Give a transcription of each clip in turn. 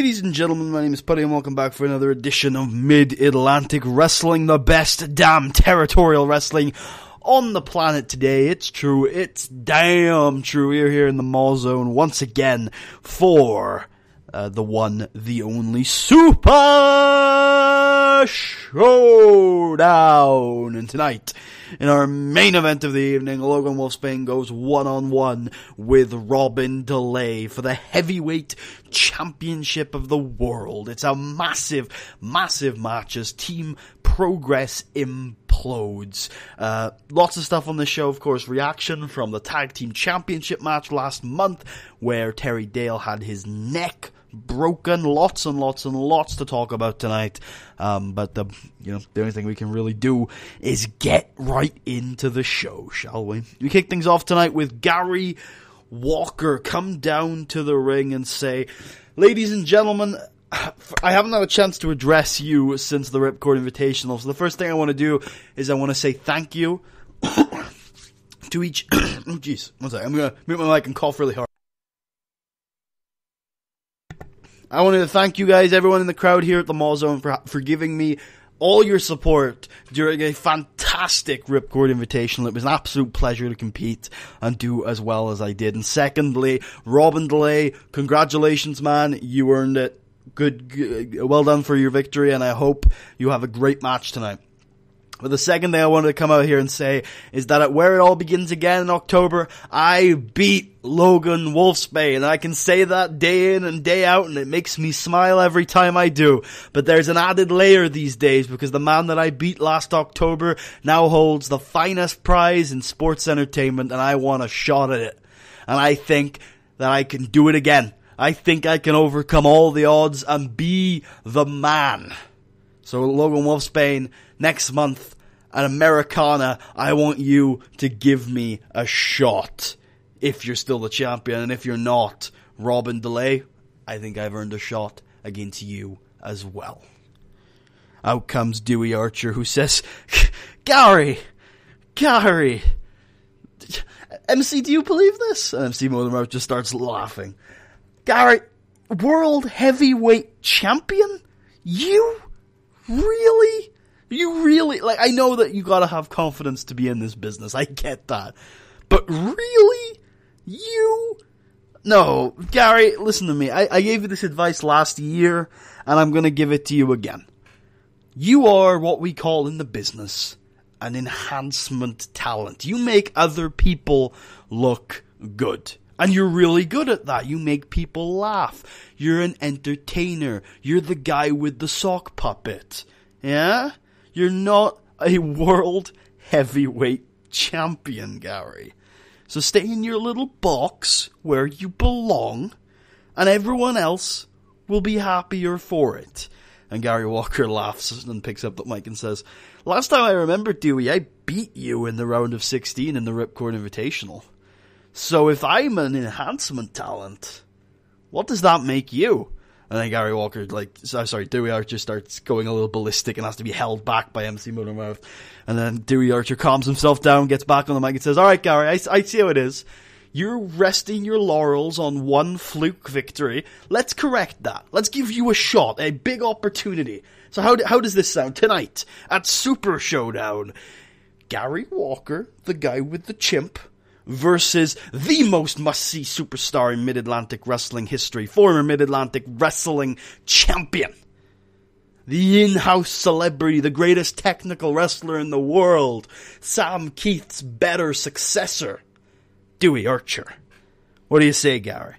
Ladies and gentlemen, my name is Putty and welcome back for another edition of Mid-Atlantic Wrestling, the best damn territorial wrestling on the planet today. It's true, it's damn true. We're here in the Mall Zone once again for the one, the only Super Showdown. And tonight, in our main event of the evening, Logan Wolfsbane goes one-on-one with Robin DaLay for the heavyweight championship of the world. It's a massive, massive match as Team Progress implodes. Lots of stuff on the show, of course. Reaction from the Tag Team Championship match last month, where Terry Dale had his neck broken. Lots and lots and lots to talk about tonight. But the only thing we can really do is get right into the show, shall we? We kick things off tonight with Garry Walker come down to the ring and say, ladies and gentlemen, I haven't had a chance to address you since the Ripcord Invitational, so the first thing I want to do is I want to say thank you to each... oh jeez, one second, I'm going to mute my mic and cough really hard. I wanted to thank you guys, everyone in the crowd here at the Mall Zone, for giving me all your support during a fantastic Ripcord Invitational. It was an absolute pleasure to compete and do as well as I did. And secondly, Robin DaLay, congratulations, man. You earned it. Good, well done for your victory, and I hope you have a great match tonight. But the second thing I wanted to come out here and say is that at Where It All Begins Again in October, I beat Logan Wolfsbane. And I can say that day in and day out, and it makes me smile every time I do. But there's an added layer these days, because the man that I beat last October now holds the finest prize in sports entertainment, and I want a shot at it. And I think that I can do it again. I think I can overcome all the odds and be the man. So Logan Wolfsbane, next month at Americana, I want you to give me a shot. If you're still the champion, and if you're not, Robin DaLay, I think I've earned a shot against you as well. Out comes Dewie Archer, who says, Garry, MC, do you believe this? And MC Motormouth just starts laughing. Garry, world heavyweight champion? You really? Like, I know that you gotta have confidence to be in this business. I get that. But really? You? No, Garry, listen to me. I gave you this advice last year, and I'm gonna give it to you again. You are what we call in the business an enhancement talent. You make other people look good. And you're really good at that. You make people laugh. You're an entertainer. You're the guy with the sock puppet. Yeah? You're not a world heavyweight champion, Garry. So stay in your little box where you belong, and everyone else will be happier for it. And Garry Walker laughs and picks up the mic and says, last time I remember, Dewey, I beat you in the round of 16 in the Ripcord Invitational. So if I'm an enhancement talent, what does that make you? And then Garry Walker, Dewie Archer starts going a little ballistic and has to be held back by MC Motormouth. And then Dewie Archer calms himself down, gets back on the mic and says, alright Garry, I see how it is. You're resting your laurels on one fluke victory. Let's correct that. Let's give you a shot, a big opportunity. So how does this sound? Tonight, at Super Showdown, Garry Walker, the guy with the chimp, versus the most must-see superstar in Mid-Atlantic wrestling history, former Mid-Atlantic wrestling champion, the in-house celebrity, the greatest technical wrestler in the world, Sam Keith's better successor, Dewie Archer. What do you say, Garry?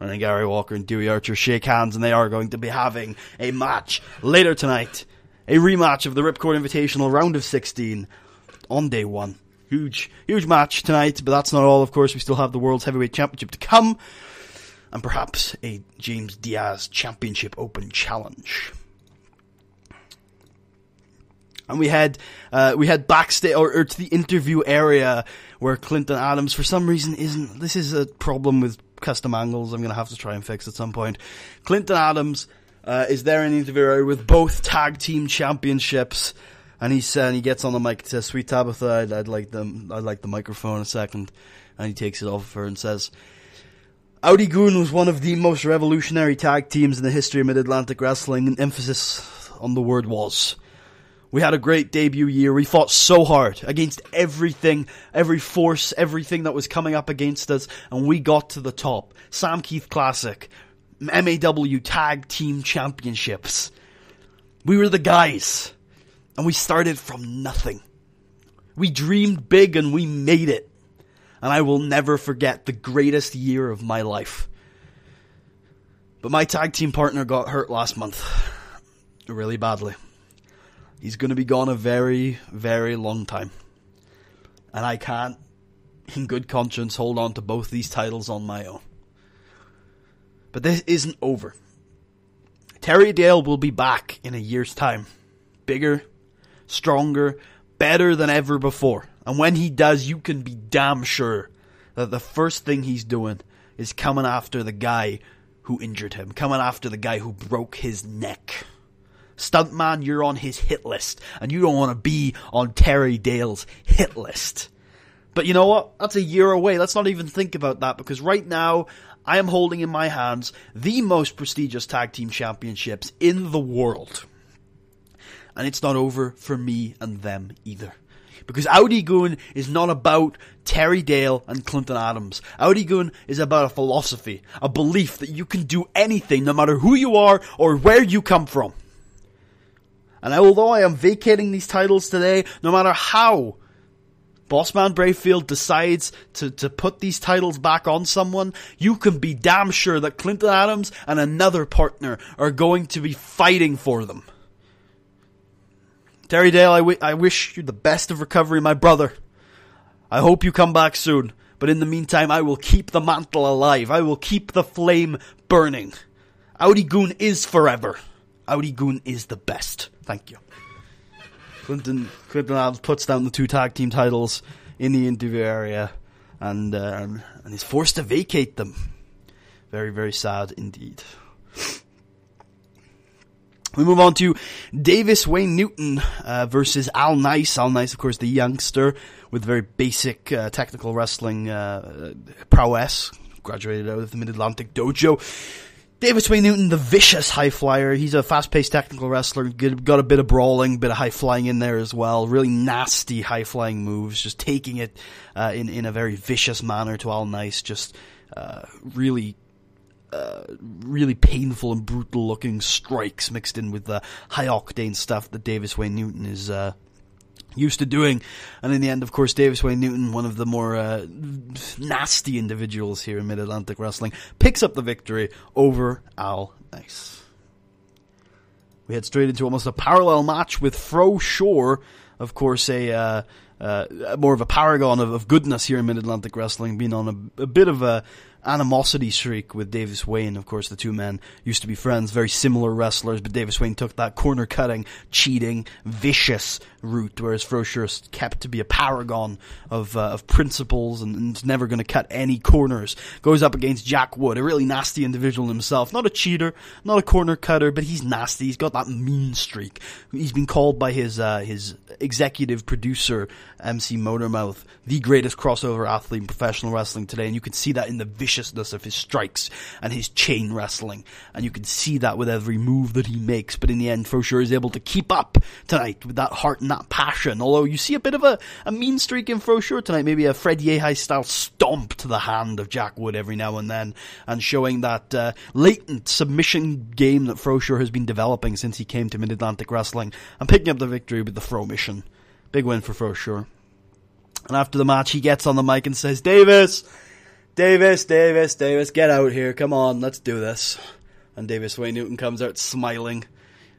And then Garry Walker and Dewie Archer shake hands, and they are going to be having a match later tonight, a rematch of the Ripcord Invitational round of 16 on day one. Huge match tonight, but that's not all, of course. We still have the World's Heavyweight Championship to come, and perhaps a James Diaz Championship Open Challenge. And we head backstage, or to the interview area, where Clinton Adams, for some reason, isn't. This is a problem with custom angles I'm going to have to try and fix at some point. Clinton Adams is there in the interview area with both tag team championships. And he gets on the mic and says, "Sweet Tabitha, I'd like the microphone a second." And he takes it off of her and says, Audi Goon was one of the most revolutionary tag teams in the history of Mid-Atlantic Wrestling, and emphasis on the word was. We had a great debut year. We fought so hard against everything, every force, everything that was coming up against us, and we got to the top. Sam Keith Classic, MAW Tag Team Championships. We were the guys, and we started from nothing. We dreamed big and we made it. And I will never forget the greatest year of my life. But my tag team partner got hurt last month. Really badly. He's going to be gone a very, very long time. And I can't, in good conscience, hold on to both these titles on my own. But this isn't over. Terry Dale will be back in a year's time. Bigger, stronger, better than ever before. And when he does, you can be damn sure that the first thing he's doing is coming after the guy who injured him. Coming after the guy who broke his neck. Stuntman, you're on his hit list. And you don't want to be on Terry Dale's hit list. But you know what? That's a year away. Let's not even think about that. Because right now, I am holding in my hands the most prestigious tag team championships in the world. And it's not over for me and them either. Because Audi Goon is not about Terry Dale and Clinton Adams. Audi Goon is about a philosophy, a belief that you can do anything no matter who you are or where you come from. And although I am vacating these titles today, no matter how Bossman Brayfield decides to put these titles back on someone, you can be damn sure that Clinton Adams and another partner are going to be fighting for them. Terry Dale, I wish you the best of recovery, my brother. I hope you come back soon. But in the meantime, I will keep the mantle alive. I will keep the flame burning. Audi Goon is forever. Audi Goon is the best. Thank you. Clinton Adams puts down the 2 tag team titles in the interview area and is forced to vacate them. Very, very sad indeed. We move on to Davis Wayne Newton versus Al Nice. Al Nice, of course, the youngster with very basic technical wrestling prowess. Graduated out of the Mid-Atlantic Dojo. Davis Wayne Newton, the vicious high flyer. He's a fast-paced technical wrestler. Got a bit of brawling, bit of high flying in there as well. Really nasty high flying moves. Just taking it in a very vicious manner to Al Nice. Just really painful and brutal looking strikes mixed in with the high octane stuff that Davis Wayne Newton is used to doing. And in the end, of course, Davis Wayne Newton, one of the more nasty individuals here in Mid-Atlantic Wrestling, picks up the victory over Al Nice. We head straight into almost a parallel match with Fro Sure, of course, more of a paragon of goodness here in Mid-Atlantic Wrestling, being on a bit of a animosity streak with Davis Wayne. Of course, the two men used to be friends, very similar wrestlers, but Davis Wayne took that corner-cutting, cheating, vicious route, whereas Fro Sure kept to be a paragon of principles and is never going to cut any corners. Goes up against Jack Wood, a really nasty individual himself. Not a cheater, not a corner cutter, but he's nasty. He's got that mean streak. He's been called by his executive producer, MC Motormouth, the greatest crossover athlete in professional wrestling today, and you can see that in the viciousness of his strikes and his chain wrestling, and you can see that with every move that he makes. But in the end, Fro Sure is able to keep up tonight with that heart and that passion, although you see a bit of a mean streak in Fro Sure tonight, maybe a Fred Yehi style stomp to the hand of Jack Wood every now and then, and showing that latent submission game that Fro Sure has been developing since he came to Mid-Atlantic Wrestling, and picking up the victory with the Fro Mission. Big win for Fro Sure. And after the match, he gets on the mic and says, Davis, get out here. Come on, let's do this. And Davis Wayne Newton comes out smiling.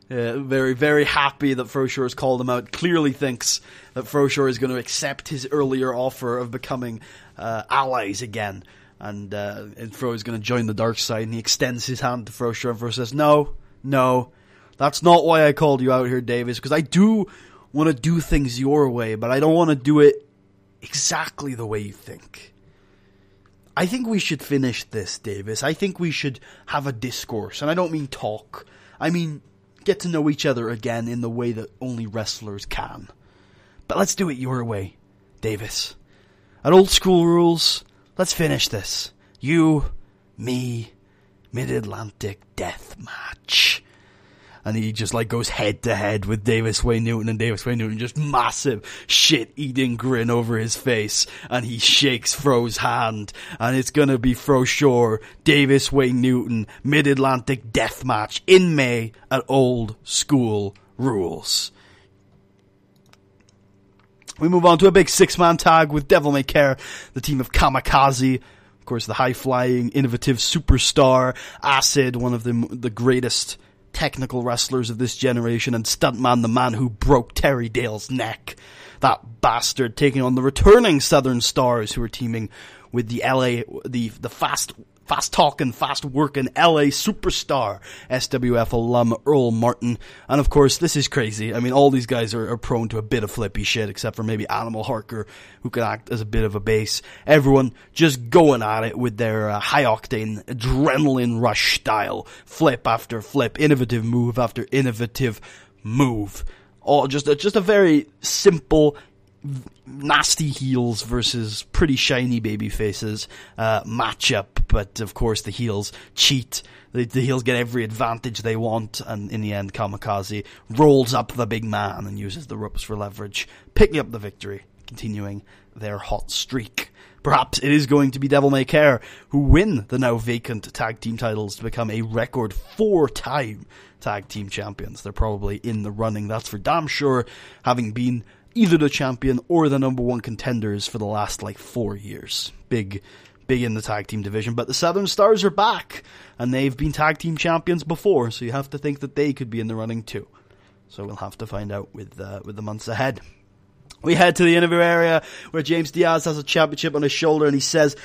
Very, very happy that Fro Sure has called him out. Clearly thinks that Fro Sure is going to accept his earlier offer of becoming allies again. And Fro is going to join the dark side. And he extends his hand to Fro Sure. And Fro says, no, that's not why I called you out here, Davis. Because I do want to do things your way, but I don't want to do it exactly the way you think. I think we should finish this, Davis. I think we should have a discourse. And I don't mean talk. I mean get to know each other again in the way that only wrestlers can. But let's do it your way, Davis. At old school rules, let's finish this. You me, Mid-Atlantic death match. And he just like goes head to head with Davis Wayne Newton, and Davis Wayne Newton just massive shit-eating grin over his face, and he shakes Fro's hand, and it's gonna be Fro Sure, Davis Wayne Newton, Mid-Atlantic death match in May at Old School Rules. We move on to a big 6-man tag with Devil May Care, the team of Kamikaze, of course the high-flying, innovative superstar, Acid, one of the greatest technical wrestlers of this generation, and Stuntman, the man who broke Terry Dale's neck. That bastard taking on the returning Southern Stars, who are teaming with the fast-talking, fast-working LA superstar, SWF alum Earl Martin. And of course, this is crazy. I mean, all these guys are prone to a bit of flippy shit, except for maybe Animal Harker, who can act as a bit of a base. Everyone just going at it with their high-octane, adrenaline rush style. Flip after flip, innovative move after innovative move. All just a very simple, nasty heels versus pretty shiny baby faces matchup, but of course the heels cheat. The heels get every advantage they want, and in the end Kamikaze rolls up the big man and uses the ropes for leverage, picking up the victory, continuing their hot streak. Perhaps it is going to be Devil May Care who win the now vacant tag team titles to become a record 4-time tag team champions. They're probably in the running, that's for damn sure, having been either the champion or the number one contenders for the last 4 years. Big in the tag team division. But the Southern Stars are back, and they've been tag team champions before, so you have to think that they could be in the running too. So we'll have to find out with the months ahead. We head to the interview area where James Diaz has a championship on his shoulder, and he says,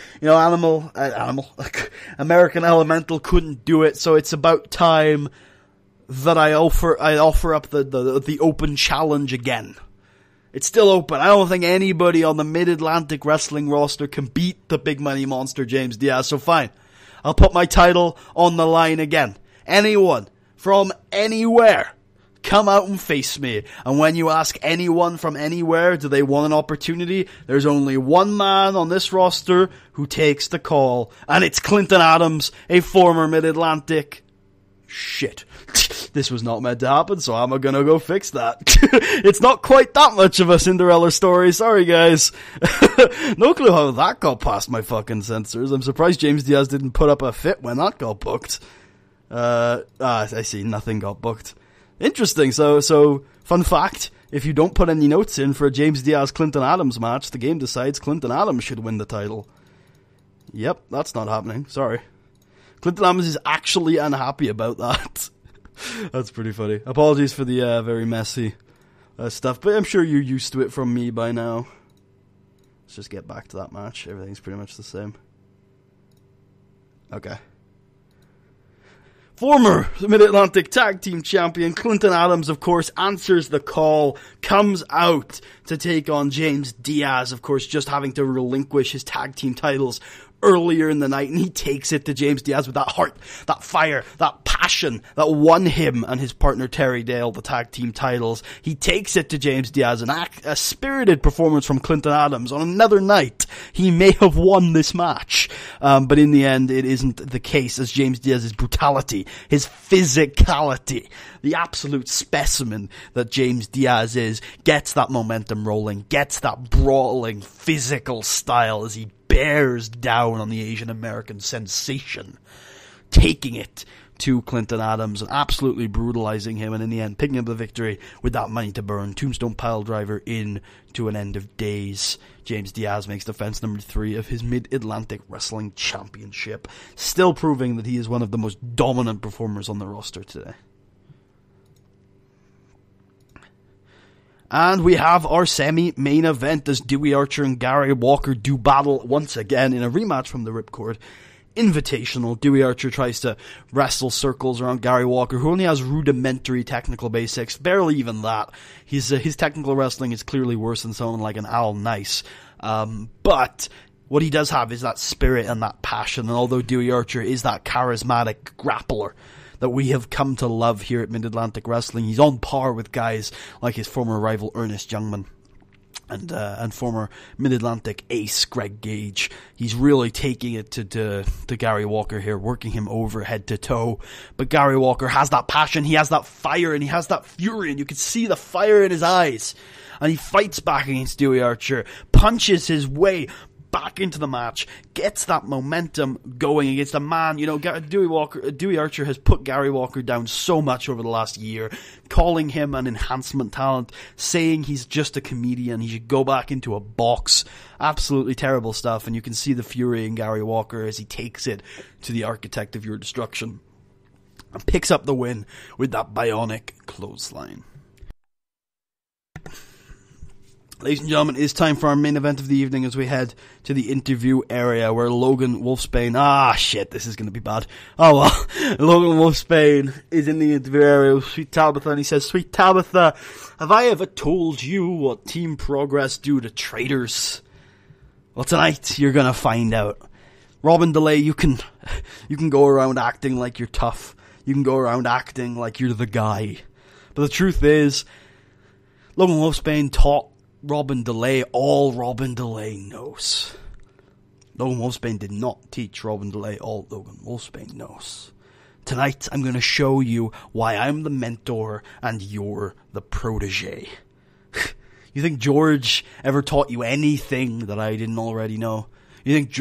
American Elemental couldn't do it, so it's about time that I offer up the open challenge again. It's still open. I don't think anybody on the Mid-Atlantic wrestling roster can beat the big money monster James Diaz, so fine. I'll put my title on the line again. Anyone from anywhere, come out and face me. And when you ask anyone from anywhere, do they want an opportunity? There's only one man on this roster who takes the call, and it's Clinton Adams, a former Mid-Atlantic. Shit. This was not meant to happen, so I'm gonna go fix that. It's not quite that much of a Cinderella story, sorry guys. No clue how that got past my fucking censors. I'm surprised James Diaz didn't put up a fit when that got booked. I see, nothing got booked. Interesting, so, fun fact, if you don't put any notes in for a James Diaz-Clinton Adams match, the game decides Clinton Adams should win the title. Yep, that's not happening, sorry. Clinton Adams is actually unhappy about that. That's pretty funny. Apologies for the very messy stuff, but I'm sure you're used to it from me by now. Let's just get back to that match. Everything's pretty much the same. Okay. Former Mid-Atlantic Tag Team Champion Clinton Adams, of course, answers the call, comes out to take on James Diaz, of course, just having to relinquish his tag team titles earlier in the night, and he takes it to James Diaz with that heart, that fire, that passion that won him and his partner Terry Dale the tag team titles. He takes it to James Diaz, a spirited performance from Clinton Adams. On another night, he may have won this match, but in the end, it isn't the case, as James Diaz's brutality, his physicality, the absolute specimen that James Diaz is, gets that momentum rolling, gets that brawling physical style as he bears down on the Asian American sensation, taking it to Clinton Adams and absolutely brutalizing him, and in the end picking up the victory with that money to burn. Tombstone piledriver in to an end of days. James Diaz makes defense number 3 of his Mid-Atlantic Wrestling Championship, still proving that he is one of the most dominant performers on the roster today. And we have our semi-main event as Dewie Archer and Garry Walker do battle once again in a rematch from the Ripcord Invitational. Dewie Archer tries to wrestle circles around Garry Walker, who only has rudimentary technical basics, barely even that. His technical wrestling is clearly worse than someone like an Al Nice. But what he does have is that spirit and that passion, and although Dewie Archer is that charismatic grappler that we have come to love here at Mid-Atlantic Wrestling, he's on par with guys like his former rival Ernest Youngman. and former Mid-Atlantic ace Greg Gage. He's really taking it to Garry Walker here, working him over head to toe. But Garry Walker has that passion, he has that fire, and he has that fury, and you can see the fire in his eyes. And he fights back against Dewie Archer, punches his way back into the match, gets that momentum going against a man, Dewie Archer has put Garry Walker down so much over the last year, calling him an enhancement talent, saying he's just a comedian, he should go back into a box. Absolutely terrible stuff, and you can see the fury in Garry Walker as he takes it to the architect of your destruction and picks up the win with that bionic clothesline. Ladies and gentlemen, it's time for our main event of the evening as we head to the interview area where Logan Wolfsbane, this is going to be bad. Oh well, Logan Wolfsbane is in the interview area with Sweet Tabitha, and he says, "Sweet Tabitha, have I ever told you what Team Progress do to traitors?" Well, tonight you're going to find out. Robin DaLay, you can go around acting like you're tough. You can go around acting like you're the guy. But the truth is, Logan Wolfsbane taught Robin DaLay all Robin DaLay knows. Logan Wolfsbane did not teach Robin DaLay all Logan Wolfsbane knows. Tonight I'm going to show you why I'm the mentor and you're the protege. You think George ever taught you anything that I didn't already know? You think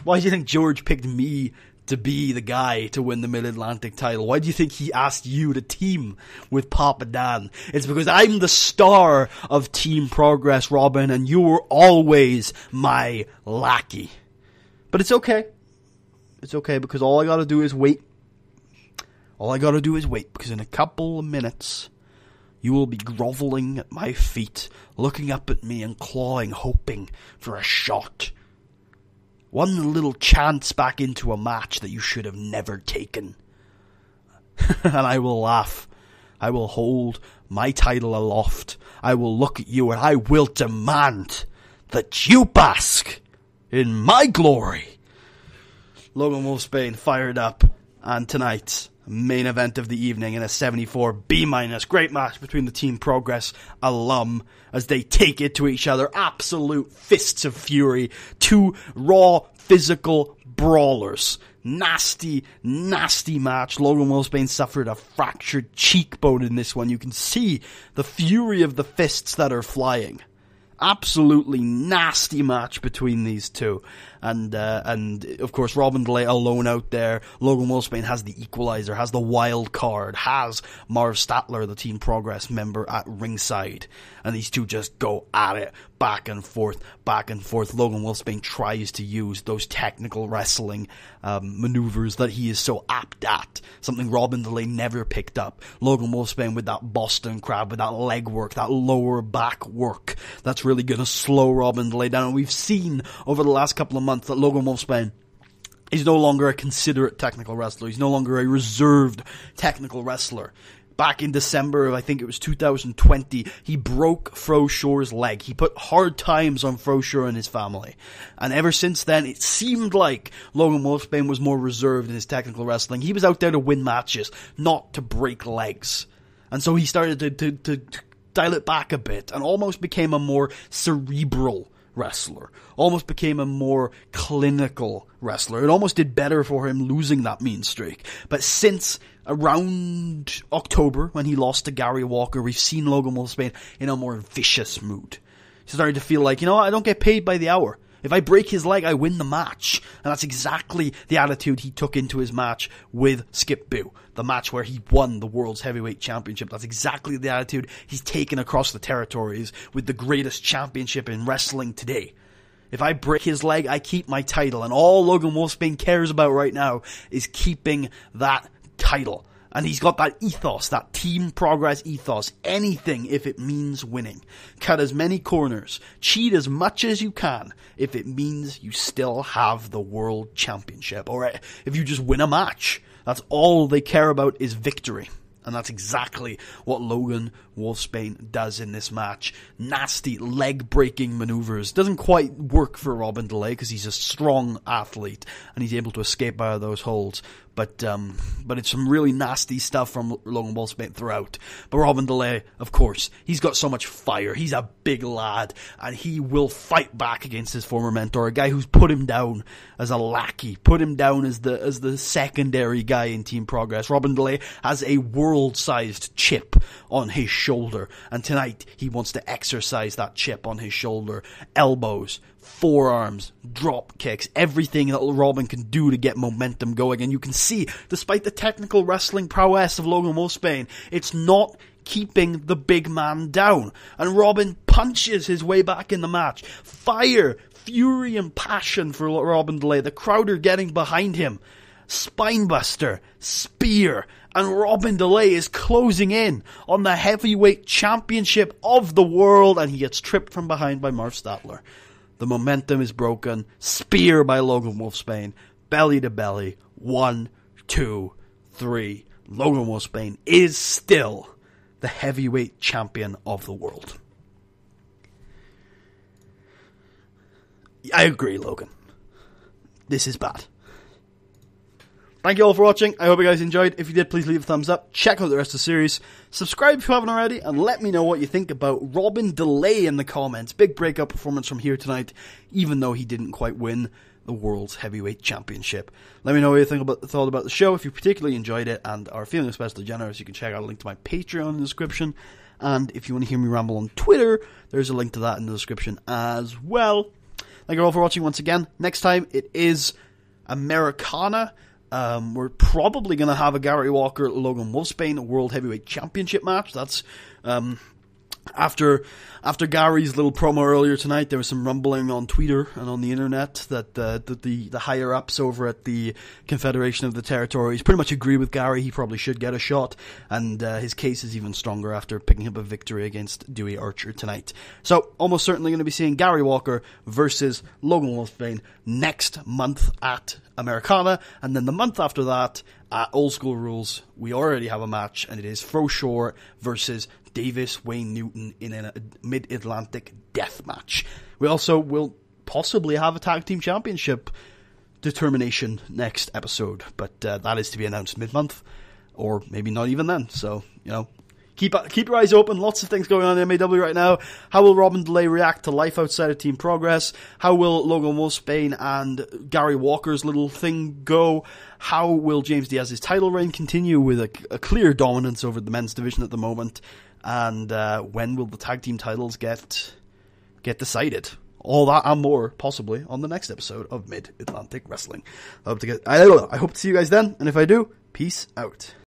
why do you think George picked me to be the guy to win the Mid-Atlantic title? Why do you think he asked you to team with Papa Dan? It's because I'm the star of Team Progress, Robin, and you were always my lackey. But it's okay. It's okay, because all I gotta do is wait. All I gotta do is wait, because in a couple of minutes, you will be groveling at my feet, looking up at me and clawing, hoping for a shot. One little chance back into a match that you should have never taken. And I will laugh. I will hold my title aloft. I will look at you and I will demand that you bask in my glory. Logan Wolfsbane fired up, and tonight's main event of the evening in a 74 B-. Great match between the Team Progress alum as they take it to each other. Absolute fists of fury. Two raw physical brawlers. Nasty, nasty match. Logan Wolfsbane suffered a fractured cheekbone in this one. You can see the fury of the fists that are flying. Absolutely nasty match between these two. And of course, Robin DaLay alone out there. Logan Wolfsbane has the equalizer, has the wild card, has Marv Statler, the Team Progress member, at ringside. And these two just go at it, back and forth, back and forth. Logan Wolfsbane tries to use those technical wrestling maneuvers that he is so apt at, something Robin DaLay never picked up. Logan Wolfsbane with that Boston Crab, with that leg work, that lower back work, that's really going to slow Robin DaLay down. And we've seen over the last couple of months that Logan Wolfsbane is no longer a considerate technical wrestler. He's no longer a reserved technical wrestler. Back in December of, I think it was 2020, he broke Fro Sure's leg. He put hard times on Fro Sure and his family. And ever since then, it seemed like Logan Wolfsbane was more reserved in his technical wrestling. He was out there to win matches, not to break legs. And so he started to dial it back a bit and almost became a more cerebral wrestler. Almost became a more clinical wrestler. It almost did better for him losing that mean streak. But since around October, when he lost to Garry Walker, we've seen Logan Wolfsbane in a more vicious mood. He started to feel like, I don't get paid by the hour. If I break his leg, I win the match. And that's exactly the attitude he took into his match with Skip Boo. The match where he won the World's Heavyweight Championship. That's exactly the attitude he's taken across the territories with the greatest championship in wrestling today. If I break his leg, I keep my title. And all Logan Wolfsbane cares about right now is keeping that title. And he's got that ethos, that Team Progress ethos. Anything if it means winning. Cut as many corners. Cheat as much as you can if it means you still have the World Championship. Or if you just win a match. That's all they care about is victory. And that's exactly what Logan Wolfsbane does in this match. Nasty leg-breaking maneuvers. Doesn't quite work for Robin DaLay because he's a strong athlete and he's able to escape out of those holds. But it's some really nasty stuff from Logan Wolfsbane throughout. But Robin DaLay, of course, he's got so much fire. He's a big lad, and he will fight back against his former mentor, a guy who's put him down as a lackey, put him down as the secondary guy in Team Progress. Robin DaLay has a world-sized chip on his shoulder, and tonight he wants to exercise that chip on his shoulder. Elbows, forearms, drop kicks, everything that Robin can do to get momentum going. And you can see, despite the technical wrestling prowess of Logan Wolfsbane, it's not keeping the big man down. And Robin punches his way back in the match. Fire, fury, and passion for Robin DaLay. The crowd are getting behind him. Spinebuster, spear, and Robin DaLay is closing in on the heavyweight championship of the world, and he gets tripped from behind by Marv Statler. The momentum is broken. Spear by Logan Wolfsbane. Belly to belly. 1, 2, 3. Logan Wolfsbane is still the heavyweight champion of the world. I agree, Logan. This is bad. Thank you all for watching. I hope you guys enjoyed. If you did, please leave a thumbs up. Check out the rest of the series. Subscribe if you haven't already, and let me know what you think about Robin DaLay in the comments. Big breakout performance from here tonight, even though he didn't quite win the World's Heavyweight Championship. Let me know what you thought about the show. If you particularly enjoyed it and are feeling especially generous, you can check out a link to my Patreon in the description. And if you want to hear me ramble on Twitter, there's a link to that in the description as well. Thank you all for watching once again. Next time, it is Americana. We're probably going to have a Garry Walker, Logan Wolfsbane World Heavyweight Championship match. That's after Gary's little promo earlier tonight. There was some rumbling on Twitter and on the internet that the higher ups over at the Confederation of the Territories pretty much agree with Garry. He probably should get a shot, and his case is even stronger after picking up a victory against Dewie Archer tonight. So almost certainly going to be seeing Garry Walker versus Logan Wolfsbane next month at Americana, and then the month after that at Old School Rules we already have a match, and it is Fro Sure versus Davis Wayne Newton in a Mid-Atlantic death match. We also will possibly have a tag team championship determination next episode, but that is to be announced mid-month, or maybe not even then. So, you know, keep your eyes open. Lots of things going on in MAW right now. How will Robin DaLay react to life outside of Team Progress? How will Logan Wolfsbane and Garry Walker's little thing go? How will James Diaz's title reign continue with a clear dominance over the men's division at the moment? And when will the tag team titles get decided? All that and more, possibly, on the next episode of Mid-Atlantic Wrestling. I hope to see you guys then, and if I do, peace out.